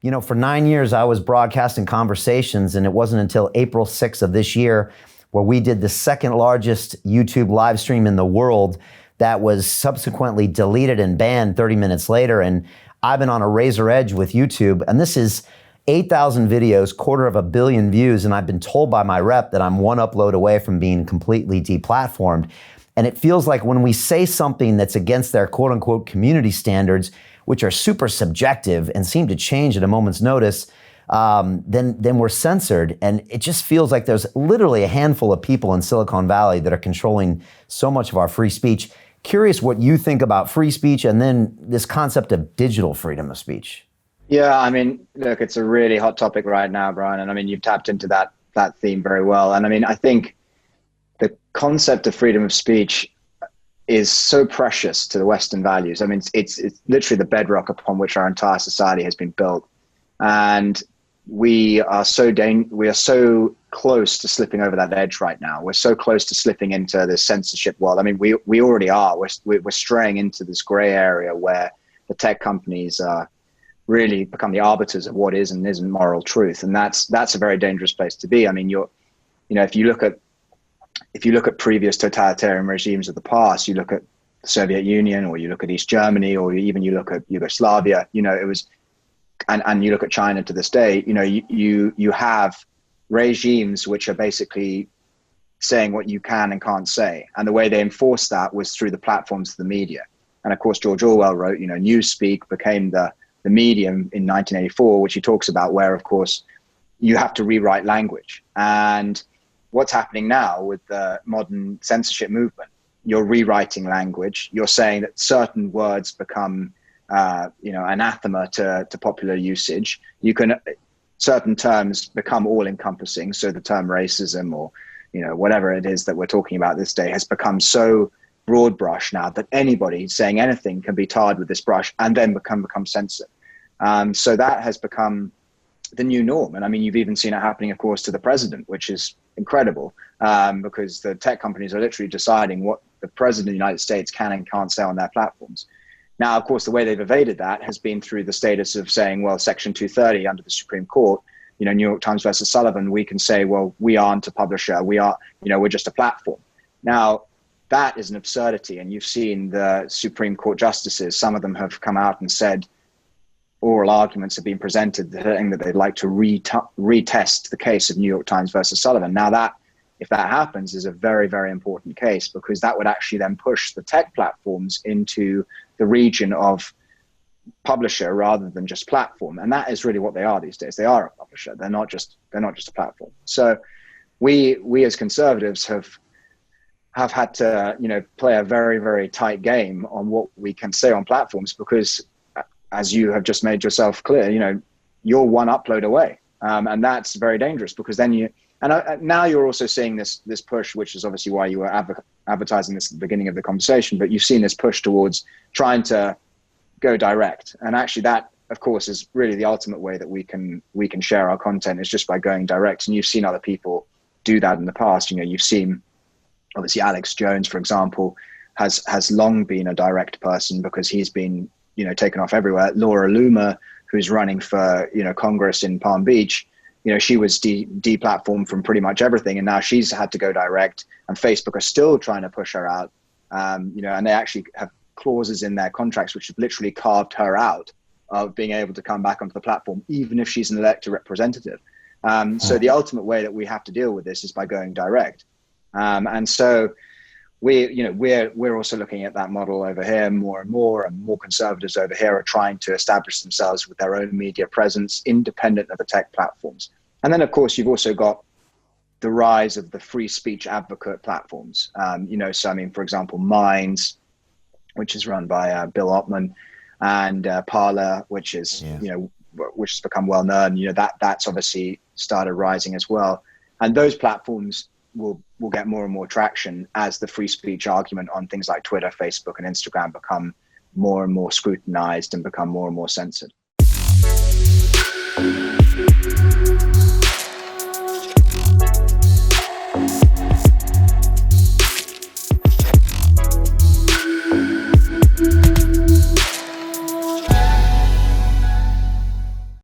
For 9 years, I was broadcasting conversations, and it wasn't until April 6th of this year where we did the second largest YouTube live stream in the world that was subsequently deleted and banned 30 minutes later. And I've been on a razor edge with YouTube, and this is 8,000 videos, 250 million views, and I've been told by my rep that I'm one upload away from being completely deplatformed. And it feels like when we say something that's against their quote unquote community standards, which are super subjective and seem to change at a moment's notice, then we're censored. And it just feels like there's literally a handful of people in Silicon Valley that are controlling so much of our free speech. Curious what you think about free speech and then this concept of digital freedom of speech. Yeah, I mean, look, it's a really hot topic right now, Brian. And I mean, you've tapped into that theme very well. And I mean, I think the concept of freedom of speech is so precious to the Western values. I mean, it's literally the bedrock upon which our entire society has been built. And we are so close to slipping over that edge right now. We're so close to slipping into this censorship world. I mean, we already are. We're straying into this gray area where the tech companies really become the arbiters of what is and isn't moral truth. And that's a very dangerous place to be. I mean, if you look at previous totalitarian regimes of the past, you look at the Soviet Union, or you look at East Germany, or even you look at Yugoslavia, it was, and you look at China to this day, you have regimes which are basically saying what you can and can't say. And the way they enforced that was through the platforms of the media. And of course, George Orwell wrote, Newspeak became the medium in 1984, which he talks about, where, of course, you have to rewrite language. And what's happening now with the modern censorship movement, you're rewriting language. You're saying that certain words become, anathema to popular usage. Certain terms become all-encompassing. So the term racism or, whatever it is that we're talking about this day has become so broad brush now that anybody saying anything can be tarred with this brush and then become censored. So that has become the new norm. And I mean, you've even seen it happening, of course, to the president, which is incredible, because the tech companies are literally deciding what the president of the United States can and can't say on their platforms. Now, of course, the way they've evaded that has been through the status of saying, well, Section 230 under the Supreme Court, New York Times versus Sullivan, we can say, well, we aren't a publisher. We are, we're just a platform. Now, that is an absurdity. And you've seen the Supreme Court justices, some of them have come out and said, oral arguments have been presented saying that they'd like to retest the case of New York Times versus Sullivan. Now that, if that happens, is a very, very important case, because that would actually then push the tech platforms into the region of publisher rather than just platform. And that is really what they are these days. They are a publisher. They're not just a platform. So we as conservatives have had to, play a very, very tight game on what we can say on platforms, because as you have just made yourself clear, you're one upload away. And that's very dangerous, because then now you're also seeing this push, which is obviously why you were advertising this at the beginning of the conversation, but you've seen this push towards trying to go direct. And actually that, of course, is really the ultimate way that we can share our content, is just by going direct. And you've seen other people do that in the past. You've seen, obviously, Alex Jones, for example, has long been a direct person, because he's been taken off everywhere. Laura Loomer, who's running for, Congress in Palm Beach, she was deplatformed from pretty much everything. And now she's had to go direct, and Facebook are still trying to push her out. And they actually have clauses in their contracts which have literally carved her out of being able to come back onto the platform, even if she's an elected representative. So the ultimate way that we have to deal with this is by going direct. And so we're also looking at that model over here more and more conservatives over here are trying to establish themselves with their own media presence, independent of the tech platforms. And then, of course, you've also got the rise of the free speech advocate platforms. So I mean, for example, Minds, which is run by Bill Ottman, and Parler, which is, which has become well known, that's obviously started rising as well. And those platforms will get more and more traction as the free speech argument on things like Twitter, Facebook, and Instagram become more and more scrutinized and become more and more censored.